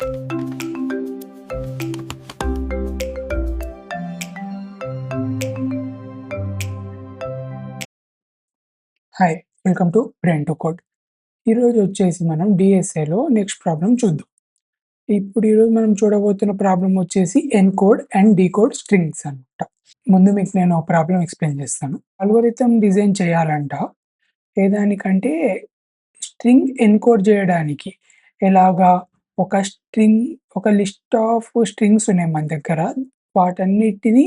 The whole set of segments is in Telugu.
Hi! Welcome to brain to code. ఈరోజు వచ్చేసి మనం డీఎస్ఏలో నెక్స్ట్ ప్రాబ్లమ్ చూద్దాం. ఈరోజు మనం చూడబోతున్న ప్రాబ్లమ్ వచ్చేసి ఎన్‌కోడ్ అండ్ డీకోడ్ స్ట్రింగ్స్ అనమాట. ముందు మీకు నేను ప్రాబ్లమ్ ఎక్స్‌ప్లెయిన్ చేస్తాను. అల్గోరిథం డిజైన్ చేయాలంట ఏ దానికంటే స్ట్రింగ్ ఎన్‌కోడ్ చేయడానికి. ఎలాగా? ఒక స్ట్రింగ్ ఒక లిస్ట్ ఆఫ్ స్ట్రింగ్స్ ఉన్నాయి మన దగ్గర. వాటన్నిటిని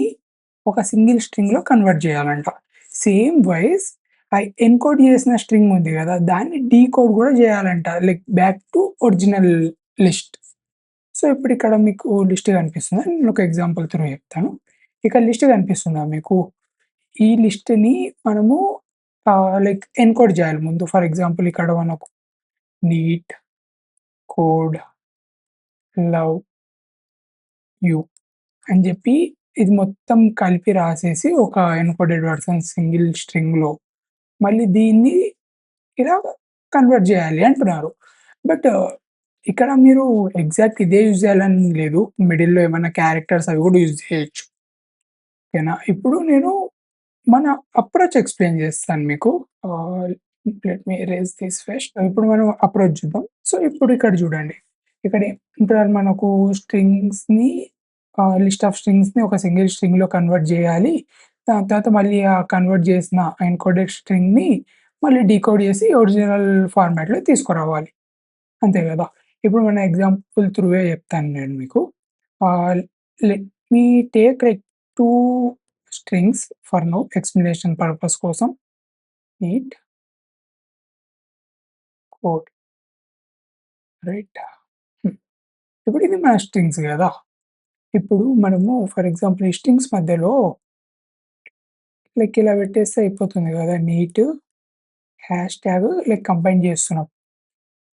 ఒక సింగిల్ స్ట్రింగ్‌లో కన్వర్ట్ చేయాలంట. సేమ్ వైస్ ఆ ఎన్‌కోడ్ చేసిన స్ట్రింగ్ ఉంది గదా! దాన్ని డీకోడ్ గూడా జేయాలంట. Like back to original list. So, ఇప్పుడిక్కడ మీకు లిస్ట్ కనిపిస్తుందా? నేనొక ఎగ్జాంపుల్ త్రూ చెప్తాను. ఇక్కడ లిస్ట్ కనిపిస్తుందా మీకు? ఈ లిస్ట్‌ని మనము లైక్ ఎన్‌కోడ్ జేయాలి ముందు. ఫర్ ఎగ్జాంపుల్ ఇక్కడ మనకు నీట్, కోడ్, లవ్, యూ అని జెప్పి ఇది మొత్తం కలిపి రాసేసి ఒక ఎన్‌కోడెడ్ వెర్షన్ సింగిల్ స్ట్రింగ్‌లో మళ్ళీ దీన్ని ఇలా కన్వర్ట్ జేయాలి అంటున్నారు. బట్ ఇక్కడ మీరు ఎగ్జాక్ట్ ఇదే యూజ్ చేయాలని లేదు. మిడిల్‌లో ఏమన్నా క్యారెక్టర్స్ అవి గూడా యూజ్ చేయొచ్చు. ఓకేనా? ఇప్పుడు నేను మన అప్రోచ్ ఎక్స్‌ప్లెయిన్ చేస్తాను మీకు. Ah, let me erase this first. ఇప్పుడు మనం అప్రోచ్ చూద్దాం. సో, ఇప్పుడు ఇక్కడ చూడండి. ఇక్కడ ఇక్కడ మనకు స్ట్రింగ్స్‌ని లిస్ట్ ఆఫ్ స్ట్రింగ్స్‌ని ఒక సింగిల్ స్ట్రింగ్‌లో కన్వర్ట్ జేయాలి. దాని తర్వాత మళ్ళీ ఆ కన్వర్ట్ చేసిన ఎన్‌కోడెడ్ స్ట్రింగ్‌ని మళ్ళీ డీకోడ్ చేసి ఒరిజినల్ ఫార్మాట్‌లో తీసుకురావాలి. అంతే గదా! ఇప్పుడు మన ఎగ్జాంపుల్ త్రూవే చెప్తాను నేను మీకు. Ah, let me take like 2 strings for now explanation purpose కోసం. Neat, code, right. హ్మ్. ఇప్పుడు ఇది మన స్ట్రింగ్స్ గదా! ఇప్పుడు మనము ఫర్ ఎగ్జాంపుల్ ఈ స్ట్రింగ్స్ మధ్యలో లైక్ ఇలా పెట్టేస్తే అయిపోతుంది గదా! Neat hash tag like combine చేస్తున్నాం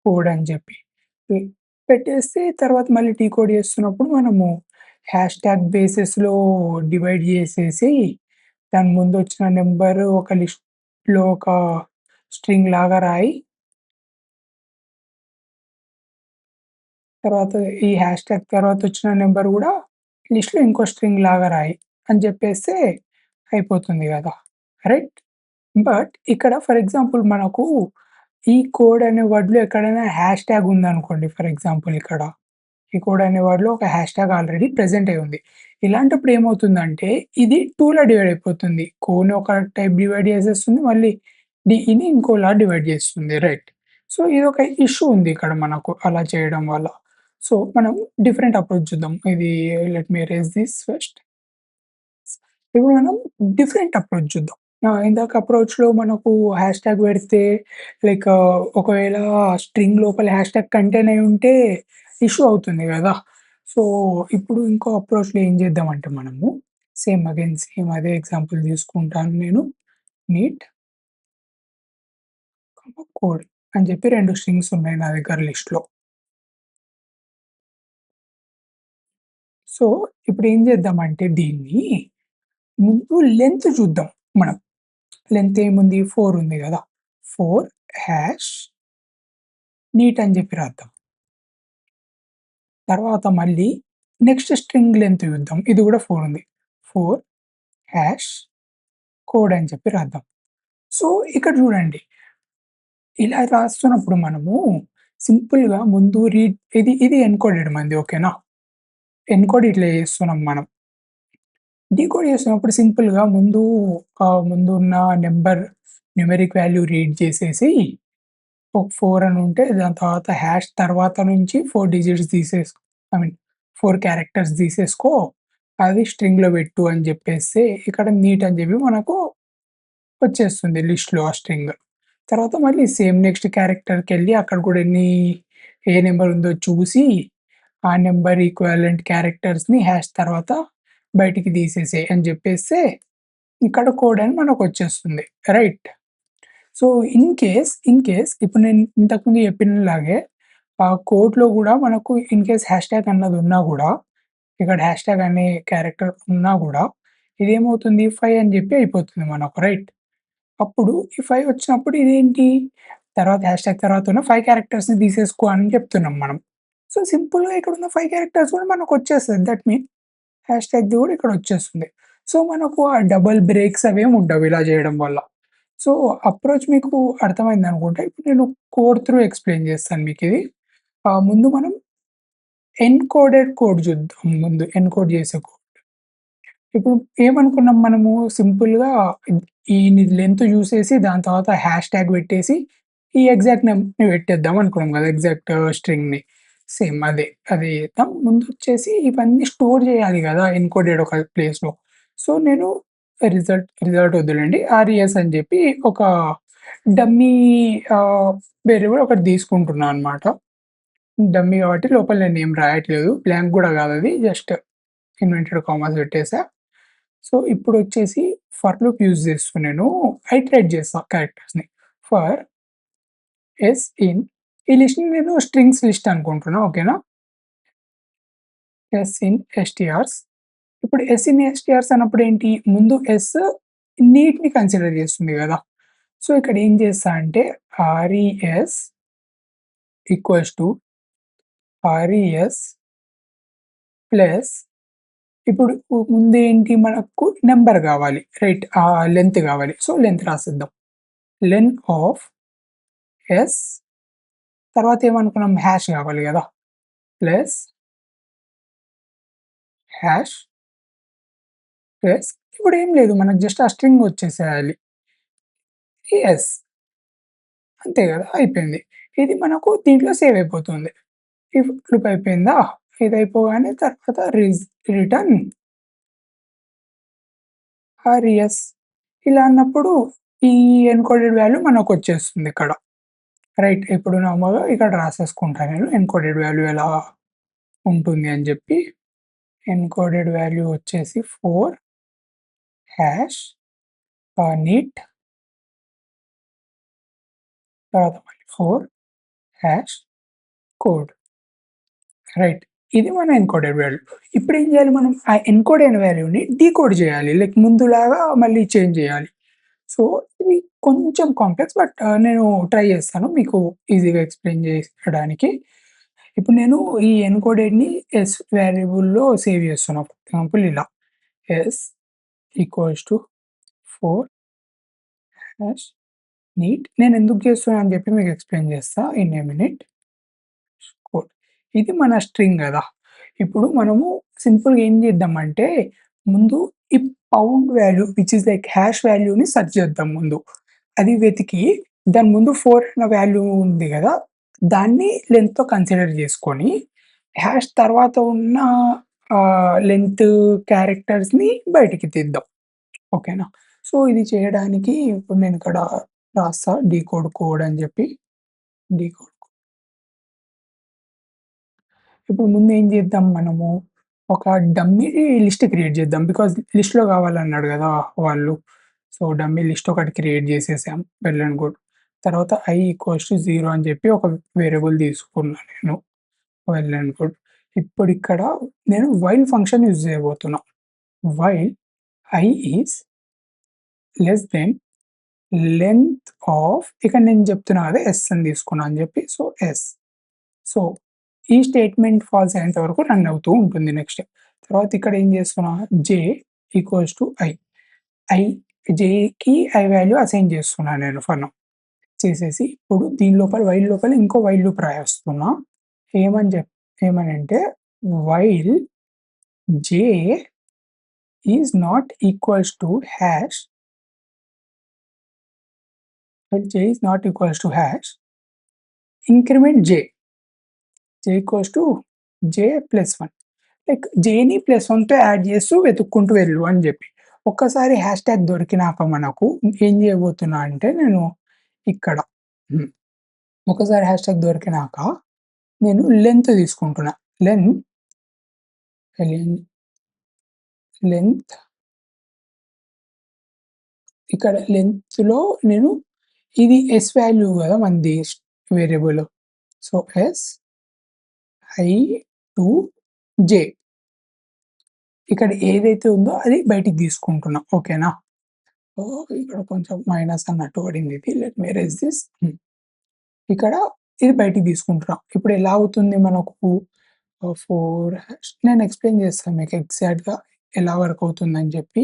కోడ్ అని చెప్పి. హ్మ్. పెట్టేస్తే తర్వాత మళ్ళీ డీకోడ్ చేస్తున్నప్పుడు మనము హ్యాష్ ట్యాగ్ బేసిస్‌లో డివైడ్ చేసేసి దాని ముందొచ్చిన నంబర్ ఒక లిస్ట్‌లో ఒక స్ట్రింగ్ లాగా రాయి, తర్వాత ఈ హ్యాష్ ట్యాగ్ తర్వాతొచ్చిన నంబర్ గూడా లిస్ట్‌లో ఇంకో స్ట్రింగ్ లాగా రాయి అని చెప్పేస్తే అయిపోతుంది గదా! రైట్? బట్ ఇక్కడ ఫర్ ఎగ్జాంపుల్ మనకు ఈ కోడ్ అనే వర్డ్‌లో ఎక్కడైనా హ్యాష్ ట్యాగ్ ఉందనుకోండి ఫర్ ఎగ్జాంపుల్ ఇక్కడ. ఈ కోడ్ అనే వర్డ్‌లో ఒక హ్యాష్ ట్యాగ్ ఆల్రెడీ ప్రెజెంట్ అయ్యి ఉంది. ఇలాంటప్పుడు ఏమవుతుందంటే ఇది 2లా డివైడ్ అయిపోతుంది. కోని ఒక టైప్ డివైడ్ చేసేస్తుంది. మళ్ళీ డీని ఇంకోలా డివైడ్ చేస్తుంది. రైట్. సో, ఇదొక ఇష్యూ ఉంది ఇక్కడ మనకు అలా చేయడం వల్ల. సో, మనం డిఫరెంట్ అప్రోచ్ చూద్దాం. ఇది let me erase this first. ఇప్పుడు మనం డిఫరెంట్ అప్రోచ్ చూద్దాం. ఇందాక అప్రోచ్‌లో మనకు హ్యాష్ ట్యాగ్ పెడితే లైక్ ఒకవేళ స్ట్రింగ్ లోపల హ్యాష్ ట్యాగ్ కంటైన్ అయ్యి ఉంటే ఇష్యూ అవుతుంది గదా! సో, ఇప్పుడు ఇంకో అప్రోచ్‌లో ఏం చేద్దామంటే మనము సేమ్ అదే ఎగ్జాంపుల్ తీసుకుంటాను నేను. నీట్, కోడ్ అని చెప్పి 2 స్ట్రింగ్స్ ఉన్నాయి నా దగ్గర లిస్ట్‌లో. సో, ఇప్పుడు ఏం చేద్దామంటే దీన్ని ముందు లెంత్ చూద్దాం మనం. లెంత్ ఏముంది 4 ఉంది గదా! 4 హాష్ నీట్ అని జెప్పి రాద్దాం. తర్వాత మళ్ళీ నెక్స్ట్ స్ట్రింగ్ లెంత్ చూద్దాం. ఇది గూడా 4 ఉంది. 4 హాష్ కోడ్ అని చెప్పి రాద్దాం. సో, ఇక్కడ చూడండి. ఇలా రాస్తున్నప్పుడు మనము సింపుల్‌గా ముందు ఇది ఎన్కోడెడ్ మనది ఓకేనా? ఎన్కోడ్ ఇట్లా చేస్తున్నాం మనం. డీకోడ్ చేస్తున్నప్పుడు సింపుల్‌గా ముందున్న న్యూమరిక్ వాల్యూ రీడ్ చేసేసి ఒక 4 అని ఉంటే దాని తర్వాత హాష్ తర్వాత నుంచి 4 డిజిట్స్ ఐ మీన్ 4 క్యారెక్టర్స్ తీసేసుకో. అది స్ట్రింగ్‌లో పెట్టు అని జెప్పేస్తే ఇక్కడ నీట్ అని జెప్పి మనకు వచ్చేస్తుంది లిస్ట్‌లో ఆ స్ట్రింగ్. తర్వాత మళ్ళీ సేమ్ నెక్స్ట్ క్యారెక్టర్‌కెళ్ళి అక్కడ కూడా ఏ నంబర్ ఉందో చూసి, ఆ నంబర్ ఈక్వివాలెంట్ క్యారెక్టర్స్‌ని హాష్ తర్వాత బయటికి తీసేసేయి అని జెప్పేస్తే ఇక్కడ కోడ్ అని మనకొచ్చేస్తుంది. రైట్? సో, ఇన్ కేస్ ఇప్పుడు నేను ఇంతకుముందు చెప్పినలాగే కోడ్‌లో గూడా మనకు ఇన్ కేస్ హ్యాష్ ట్యాగ్ అన్నది ఉన్నా గూడా, ఇక్కడ హ్యాష్ ట్యాగ్ అనే క్యారెక్టర్ ఉన్నా గూడా, ఇదేమవుతుంది 5 అని జెప్పి అయిపోతుంది మనకు రైట్. అప్పుడు ఈ 5 వచ్చినప్పుడు ఇదేంటి, తర్వాత హ్యాష్ ట్యాగ్ తర్వాత ఉన్న 5 క్యారెక్టర్స్‌ని తీసేసుకో అని చెప్తున్నాం మనం. సో, సింపుల్‌గా ఇక్కడున్న 5 క్యారెక్టర్స్ కూడా మనకొచ్చేస్తది. దట్ మీన్ హ్యాష్‌ట్యాగ్‌ది కూడా ఇక్కడొచ్చేస్తుంది. సో, మనకు ఆ డబుల్ బ్రేక్స్ అవేమి ఉండవు ఇలా జేయడం వల్ల. సో, అప్రోచ్ మీకు అర్థమైందనుకుంటా. ఇప్పుడు నేను కోడ్ త్రూ ఎక్స్‌ప్లెయిన్ చేస్తాను మీకిది. ముందు మనం ఎన్‌కోడెడ్ కోడ్ చూద్దాం ముందు. ఎన్‌కోడ్ చేసే కోడ్. ఇప్పుడు ఏమనుకున్నాం మనము సింపుల్‌గా ఈ లెంత్ చూసేసి దాని తర్వాత హ్యాష్‌ట్యాగ్ పెట్టేసి ఈ ఎగ్జాక్ట్ నేమ్‌ని పెట్టేద్దాం అనుకున్నాం కదా! ఎగ్జాక్ట్ స్ట్రింగ్‌ని. సేమ్ అదే. అదే చేద్దాం. ముందొచ్చేసి ఇవన్నీ స్టోర్ చేయాలి కదా! ఎన్‌కోడెడ్ ఒక ప్లేస్‌లో. సో, నేను రిజల్ట్ వద్దులెండి. ఆర్‌ఈఎస్ అని చెప్పి ఒక డమ్మీ ఆహ్, వేరియబుల్ ఒకటి తీసుకుంటున్నా అనమాట. డమ్మీ కాబట్టి లోపల నేనేం రాయట్లేదు. బ్లాంక్ గూడా కాదది. జస్ట్ ఇన్వర్టెడ్ కామాస్ పెట్టేసా. సో, ఇప్పుడొచ్చేసి ఫర్ లూప్ యూజ్ చేస్తూ నేను ఐటరేట్ చేస్తా క్యారెక్టర్స్‌ని. ఫర్ ఎస్ ఇన్ ఈ లిస్ట్‌ని నేను స్ట్రింగ్స్ లిస్ట్ అనుకుంటున్నా. ఓకేనా? S in STRs. ఇప్పుడు ఎస్ ఇన్ ఎస్‌టిఆర్స్ అన్నప్పుడేంటి? ముందు ఎస్ నీట్‌ని కన్సిడర్ చేస్తుంది గదా! సో, ఇక్కడ ఏం చేస్తా అంటే RES equals to RES plus ఇప్పుడు ముందేంటి మనకు నంబర్ గావాలి. రైట్. లెంత్ గావాలి. సో, లెంత్ రాసేద్దాం. లెన్ ఆఫ్ ఎస్ తర్వాత ఏమనుకున్నాం హాష్ గావాలి గదా! ప్లస్ హాష్ ప్లస్ ఇప్పుడేం లేదు. మనకు జస్ట్ ఆ స్ట్రింగ్ వచ్చేసేయాలి. యెస్. అంతే గదా! అయిపోయింది. ఇది మనకు దీంట్లో సేవ్ అయిపోతుంది. ఇఫ్ లూప్ అయిపోయిందా? ఇదయిపోగానే తర్వాత రిటర్న్ ఆర్‌ఈఎస్ ఇలా అన్నప్పుడు ఈ ఎన్‌కోడెడ్ వాల్యూ మనకొచ్చేస్తుందిక్కడ. రైట్. ఇప్పుడు నార్మల్‌గా ఇక్కడ రాసేసుకుంటా నేను ఎన్‌కోడెడ్ వాల్యూ ఎలా ఉంటుంది అని జెప్పి. ఎన్‌కోడెడ్ వాల్యూ వచ్చేసి 4 హాష్ నీట్ తర్వాత మళ్ళీ 4 హాష్ కోడ్. రైట్. ఇది మన ఎన్‌కోడెడ్ వాల్యూ. ఇప్పుడేం జేయాలి మనం ఆ ఎన్‌కోడ్ అయిన వాల్యూని డీకోడ్ జేయాలి. లైక్ ముందులాగా మళ్ళీ చేంజ్ జేయాలి. సో, ఇది కొంచెం కాంప్లెక్స్ బట్ నేను ట్రై జేస్తాను మీకు ఈజీగా ఎక్స్‌ప్లెయిన్ జేయడానికి. ఇప్పుడు నేను ఈ ఎన్‌కోడెడ్‌ని యెస్ వేరియబుల్‌లో సేవ్ జేస్తున్నా. ఫర్ ఎగ్జాంపుల్ ఇలా యెస్ ఈక్వల్స్ టు 4 హాష్ నీట్ నేనెందుకు జేస్తున్నా అని జెప్పి మీకు ఎక్స్‌ప్లెయిన్ జేస్తా ఇన్ ఎ మినిట్. కోడ్. ఇది మన స్ట్రింగ్ గదా! ఇప్పుడు మనము సింపుల్‌గా ఏం జేద్దామంటే ముందు ఈ pound value which is like hash వాల్యూని సెర్చ్ చేద్దాం ముందు. అది వెతికి దాని ముందు 4 అన్న వాల్యూ ఉంది గదా! దాన్ని లెంగ్త్‌తో కన్సిడర్ జేసుకొని హాష్ తర్వాత ఉన్న లెంగ్త్ క్యారెక్టర్స్‌ని బయటికి తీద్దాం. ఓకేనా? సో, ఇది చేయడానికి ఇప్పుడు నేనిక్కడ రాస్తా డీకోడ్ కోడ్ అని జెప్పి డీకోడ్ ఇప్పుడు ముందు ఏం చేద్దాం మనము, ఒక డమ్మీ లిస్ట్ క్రియేట్ చేద్దాం. బికాజ్ లిస్ట్‌లో కావాలన్నాడు గదా! వాళ్ళు. సో, డమ్మీ లిస్ట్ ఒకటి క్రియేట్ చేసేసాం. Well and good. తర్వాత i ఈక్వల్స్ టు 0 అని చెప్పి ఒక వేరియబుల్ తీసుకున్నా నేను. Well and good. ఇప్పుడిక్కడ నేను వైల్ ఫంక్షన్ యూజ్ చేయబోతున్నా. While i is less than length of ఇక్కడ నేను చెప్తున్నా కదా! s అని తీసుకున్నా అని చెప్పి. So, s. సో, ఈ స్టేట్‌మెంట్ ఫాల్స్ అయ్యేంత వరకు రన్ అవుతూ ఉంటుంది నెక్స్ట్. తర్వాత ఇక్కడ ఏం చేస్తున్నా J equals to I. I జేకి ఐ వాల్యూ అసైన్ చేస్తున్నా నేను ఫర్ నౌ. చేసేసి ఇప్పుడు దీని లోపల వైల్ లోపల ఇంకో వైల్ లూప్ రాయేస్తున్నా. ఏమని చెప్ ఏమనంటే while J is not equals to hash while J is not equals to hash increment J. J equals to J plus 1. Like జేని +1తో యాడ్ చేస్తూ వెతుక్కుంటూ వెళ్ళు అని జెప్పి. ఒక్కసారి హ్యాష్‌ట్యాగ్ దొరికినాక మనకు ఏం జేయబోతున్నా అంటే నేను ఇక్కడ హ్మ్. ఒకసారి హ్యాష్‌ట్యాగ్ దొరికినాక నేను లెంత్ తీసుకుంటున్నా. లెన్ లెన్ లెంత్ ఇక్కడ లెంగ్త్‌లో నేను ఇది ఎస్ వాల్యూ గదా! మనది variable. So, S I to J ఇక్కడ ఏదైతే ఉందో అది బయటికి తీసుకుంటున్నా. ఓకేనా? ఓహ్! ఇక్కడ కొంచెం మైనస్ అన్నట్టు పడిందిది. Let me erase this. ఇక్కడ ఇది బయటికి తీసుకుంటున్నాం. ఇప్పుడు ఎలా అవుతుంది మనకు 4 నేను ఎక్స్‌ప్లెయిన్ చేస్తాను మీకు ఎగ్జాక్ట్‌గా ఎలా వర్క్ అవుతుందని చెప్పి.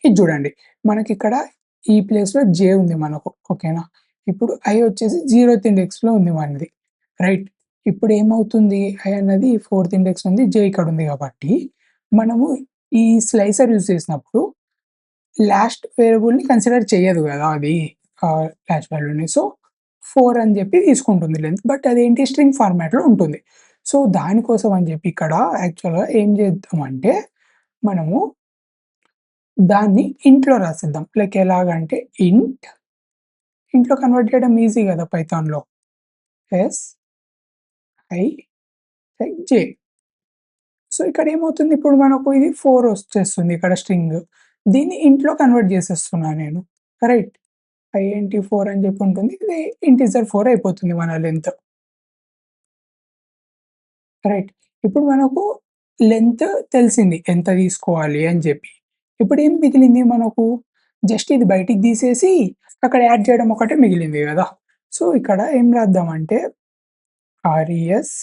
ఇది చూడండి. మనకిక్కడ ఈ ప్లేస్‌లో జే ఉంది మనకు. ఓకేనా? ఇప్పుడు ఐ వచ్చేసి 0థ్ ఇండెక్స్‌లో ఉంది మనది. రైట్. ఇప్పుడు ఏమవుతుంది? ఐ అన్నది 4థ్ ఇండెక్స్ ఉంది. జే ఇక్కడ ఉంది కాబట్టి, మనము ఈ స్లైసర్ యూజ్ చేసినప్పుడు లాస్ట్ వేరియబుల్‌ని కన్సిడర్ చేయదు గదా! అది లాస్ట్ వాల్యూని. సో, 4 అని జెప్పి తీసుకుంటుంది లెంత్. బట్ అదేంటి స్ట్రింగ్ ఫార్మాట్‌లో ఉంటుంది. సో, దానికోసం అని జెప్పి ఇక్కడ యాక్చువల్‌గా ఏం చేద్దామంటే, మనము దాన్ని ఇంట్‌లో రాసేద్దాం. లైక్ ఎలాగంటే ఇంట్‌లో కన్వర్ట్ చేయడం ఈజీ గదా! పైథాన్‌లో. S, I, like J. So, ఇక్కడ ఏమవుతుంది ఇప్పుడు మనకు ఇది 4 వచ్చేస్తుంది ఇక్కడ స్ట్రింగ్. దీన్ని ఇంట్‌లో కన్వర్ట్ చేసేస్తున్నా నేను. రైట్. ఐఎన్‌టి 4 అని చెప్పి ఉంటుంది. ఇది ఇంటిజర్ 4 అయిపోతుంది మన లెంత్. రైట్. ఇప్పుడు మనకు లెంత్ తెలిసింది. ఎంత తీసుకోవాలి అని చెప్పి. ఇప్పుడేం మిగిలింది మనకు? జస్ట్ ఇది బయటికి తీసేసి అక్కడ యాడ్ చేయడం ఒకటే మిగిలింది గదా! సో, ఇక్కడ ఏం రాద్దామంటే రెస్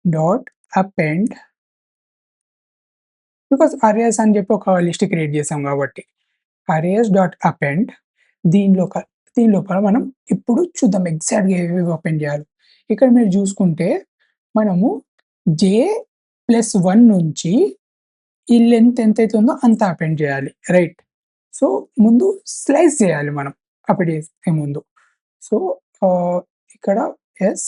డాట్ అపెండ్ బికాజ్ అరేస్ అని చెప్పి ఒక లిస్ట్ క్రియేట్ చేసాం కాబట్టి. అరేస్ డాట్ అపెండ్ దీనిలో క దీని లోపల మనం ఇప్పుడు చూద్దాం ఎగ్జాక్ట్‌గా ఏవేవి అపెండ్ చేయాలో. ఇక్కడ మీరు చూసుకుంటే మనము జే ప్లస్ 1 నుంచి ఈ లెంత్ ఎంతైతే ఉందో అంత అపెండ్ చేయాలి. రైట్. సో, ముందు స్లైస్ చేయాలి మనం అపెండ్ చేసే ముందు. సో, ఇక్కడ యెస్.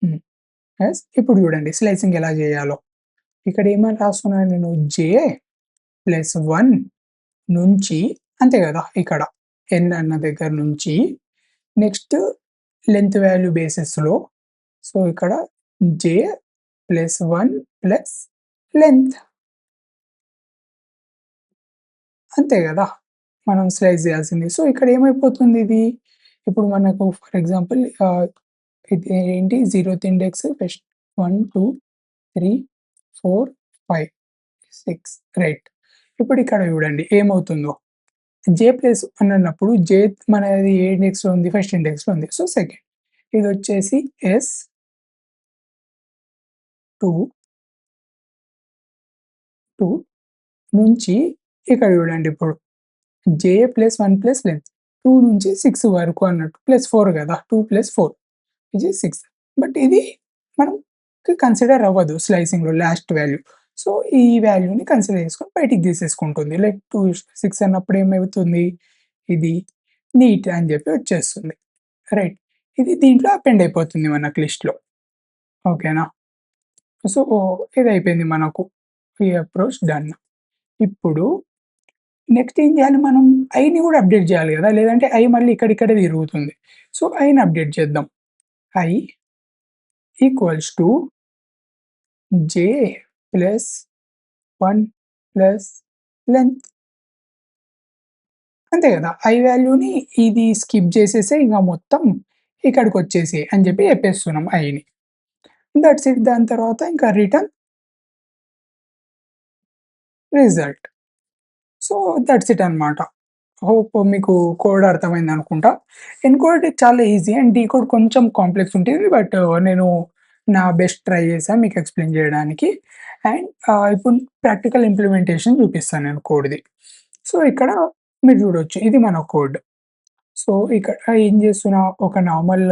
హ్మ్. యెస్. ఇప్పుడు చూడండి స్లైసింగ్ ఎలా చేయాలో. ఇక్కడ ఏమని రాస్తున్నాను నేను జే ప్లస్ 1 నుంచి అంతే గదా! ఇక్కడ ఎన్ అన్న దగ్గర నుంచి నెక్స్ట్ లెంత్ వాల్యూ బేసిస్‌లో సో, ఇక్కడ జే ప్లస్ 1 ప్లస్ లెంత్ అంతే గదా! మనం స్లైస్ జేయాల్సింది. సో, ఇక్కడ ఏమైపోతుంది ఇది? ఇప్పుడు మనకు ఫర్ ఎగ్జాంపుల్ ఇది ఏంటి 0థ్ ఇండెక్స్ ఫస్ట్ 1, 2, 3, 4, 5, 6 రైట్. ఇప్పుడు ఇక్కడ చూడండి ఏమవుతుందో. జే ప్లస్ 1 అన్నప్పుడు జే మనది ఏ ఇండెక్స్‌లో ఉంది? ఫస్ట్ ఇండెక్స్‌లో ఉంది. So, second. ఇదొచ్చేసి ఎస్ 2, 2 నుంచి ఇక్కడ చూడండి ఇప్పుడు జే ప్లస్ 1 ప్లస్ లెంత్ 2 నుంచి 6 వరకు అన్నట్టు. ప్లస్ 4 గదా! 2 ప్లస్ 4 విచ్ ఈస్ 6. బట్ ఇది మనకి కన్సిడర్ అవ్వదు స్లైసింగ్‌లో లాస్ట్ వాల్యూ. సో, ఈ వాల్యూని కన్సిడర్ చేసుకొని బయటికి తీసేసుకుంటుంది. లైక్ 6 అన్నప్పుడు ఏమవుతుంది? ఇది నీట్ అని చెప్పి వచ్చేస్తుంది. రైట్. ఇది దీంట్లో అపెండ్ అయిపోతుంది మనకు లిస్ట్‌లో. ఓకేనా? సో, ఇదయిపోయింది మనకు. ఈ అప్రోచ్ డన్. ఇప్పుడు నెక్స్ట్ ఏం జేయాలి మనం? ఐని గూడా అప్‌డేట్ జేయాలి గదా! లేదంటే ఐ మళ్ళీ ఇక్కడిక్కడే తిరుగుతుంది. సో, ఐని అప్‌డేట్ చేద్దాం. I equals to J plus 1 plus length. అంతే గదా! ఐ వాల్యూని ఇది స్కిప్ జేసేసేయి ఇంగ మొత్తం ఇక్కడికొచ్చేసేయి అని జెప్పి చెప్పేస్తున్నాం ఐని. That's it. దాని తర్వాత ఇంకా return result. So, that's it అన్నమాట. హోప్ మీకు కోడ్ అర్థమైందనుకుంటా. ఎన్‌కోడ్ చాలా ఈజీ అండ్ డీకోడ్ కొంచెం కాంప్లెక్స్ ఉంటుంది. బట్ నేను నా బెస్ట్ ట్రై చేశా మీకు ఎక్స్‌ప్లెయిన్ చేయడానికి. అండ్ ఇప్పుడు ప్రాక్టికల్ ఇంప్లిమెంటేషన్ చూపిస్తాను నేను కోడ్‌ది. సో, ఇక్కడ మీరు చూడొచ్చు. ఇది మన కోడ్. సో, ఇక్కడ ఏం చేస్తున్నా ఒక నార్మల్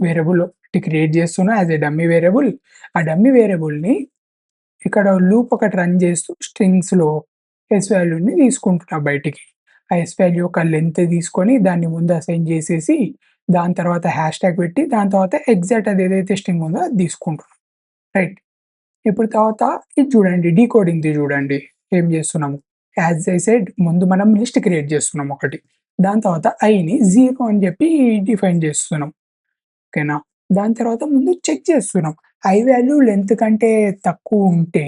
వేరియబుల్ ఒకటి క్రియేట్ చేస్తున్నా యాస్ ఎ డమ్మీ వేరియబుల్. ఆ డమ్మీ వేరియబుల్‌ని ఇక్కడ లూప్ ఒకటి రన్ చేస్తూ స్ట్రింగ్స్‌లో యెస్ వాల్యూని తీసుకుంటున్నా బయటికి. ఆ యెస్ వాల్యూ యొక్క లెంత్ తీసుకొని దాన్ని ముందు అసైన్ చేసేసి, దాని తర్వాత హ్యాష్ ట్యాగ్ పెట్టి, దాని తర్వాత ఎగ్జాక్ట్ అది ఏదైతే స్ట్రింగ్ ఉందో అది తీసుకుంటున్నాం. రైట్. ఇప్పుడు తర్వాత ఇది చూడండి డీకోడింగ్‌ది చూడండి. ఏం చేస్తున్నాము. యాజ్ ఐ సెడ్ ముందు మనం లిస్ట్ క్రియేట్ చేస్తున్నాం ఒకటి. దాని తర్వాత ఐని 0 అని చెప్పి డిఫైన్ చేస్తున్నాం. ఓకేనా? దాని తర్వాత ముందు చెక్ చేస్తున్నాం. ఐ వాల్యూ లెంత్ కంటే తక్కువుంటే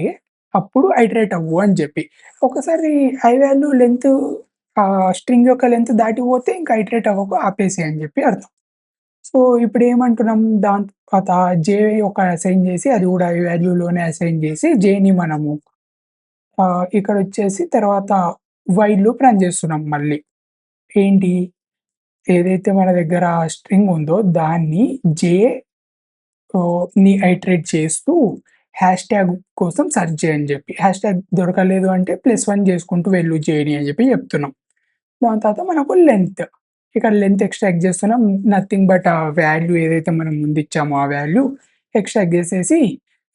అప్పుడు ఐటరేట్ అవ్వు అని జెప్పి. ఒకసారి ఐ వాల్యూ లెంత్ స్ట్రింగ్ యొక్క లెంత్ దాటిపోతే ఇంక ఐటరేట్ అవ్వకు ఆపేసేయి అని జెప్పి అర్థం. సో, ఇప్పుడేమంటున్నాం దాని తర్వాత జే ఒక అసైన్ జేసి అది గూడా ఐ వాల్యూలోనే అసైన్ జేసి జేని మనము ఇక్కడొచ్చేసి తర్వాత వైల్ లూప్ రన్ చేస్తున్నాం మళ్ళీ. ఏంటి? ఏదైతే మన దగ్గర స్ట్రింగ్ ఉందో దాన్ని ని ఐటరేట్ చేస్తూ హ్యాష్‌ట్యాగ్ కోసం సెర్చ్ చేయని జెప్పి. హ్యాష్‌ట్యాగ్ దొరకలేదు అంటే +1 చేసుకుంటూ వెళ్ళు జేని అని జెప్పి చెప్తున్నాం. దాని తర్వాత మనకు లెంత్. ఇక్కడ లెంత్ ఎక్స్ట్రాక్ట్ చేస్తున్నాం. నథింగ్ బట్ ఆ వాల్యూ ఏదైతే మనం ముందు ఇచ్చామో ఆ వాల్యూ ఎక్స్ట్రాక్ట్ చేసేసి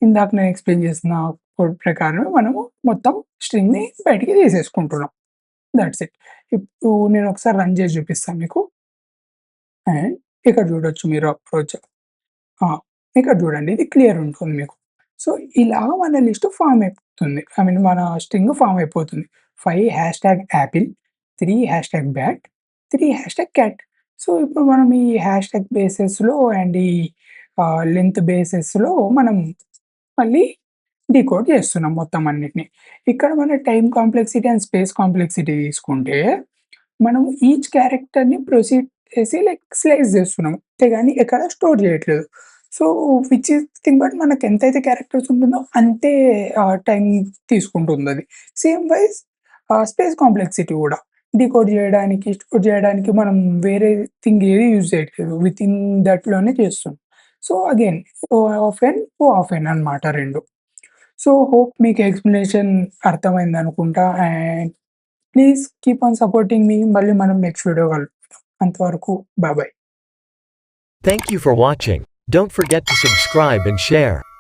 ఇందాక నేను ఎక్స్‌ప్లెయిన్ చేసిన కోడ్ ప్రకారం మనము మొత్తం స్ట్రింగ్‌ని బయటికి తీసేసుకుంటున్నాం. Thoughts it. ఇప్పుడు నేను ఒకసారి రన్ చేసి చూపిస్తాను మీకు. అండ్ ఇక్కడ చూడొచ్చు మీరు అప్రోచ్. ఆ! ఇక్కడ చూడండి ఇది క్లియర్ ఉంటుంది మీకు. సో, ఇలా మన లిస్ట్ ఫార్మ్ అయిపోతుంది. ఐ మీన్ మన స్ట్రింగ్ ఫార్మ్ అయిపోతుంది. 5 hashtag Apple, 3 hashtag bat, 3 hashtag cat. So, ఇప్పుడు మనం ఈ హ్యాష్‌ట్యాగ్ బేసెస్‌లో అండ్ ఈ లెంత్ బేసెస్‌లో మనం మళ్ళీ డీకోడ్ చేస్తున్నాం మొత్తం అన్నిటిని. ఇక్కడ మన time complexity and space complexity తీసుకుంటే, మనం ఈచ్ క్యారెక్టర్‌ని ప్రొసీడ్ చేసి లైక్ స్లైస్ చేస్తున్నాం. అంతేగాని ఎక్కడ స్టోర్ చేయట్లేదు. So, which is thing but మనకు ఎంతైతే క్యారెక్టర్స్ ఉంటుందో అంతే టైమ్ తీసుకుంటుందది. సేమ్ వైస్ స్పేస్ కాంప్లెక్సిటీ గూడా. డీకోడ్ చేయడానికి, స్టోర్ చేయడానికి మనం వేరే థింగ్ ఏది యూజ్ చేయట్లేదు. వితిన్ దట్‌లోనే చేస్తున్నాం. So, again O of N, O of N అన్నమాట 2. సో, హోప్ మీకు ఎక్స్‌ప్లనేషన్ అర్థమైందనుకుంటా. And please keep on supporting me. మళ్ళీ మనం నెక్స్ట్ వీడియో కలుద్దాం. అంతవరకు bye. Thank you for watching. Don't forget to subscribe and share.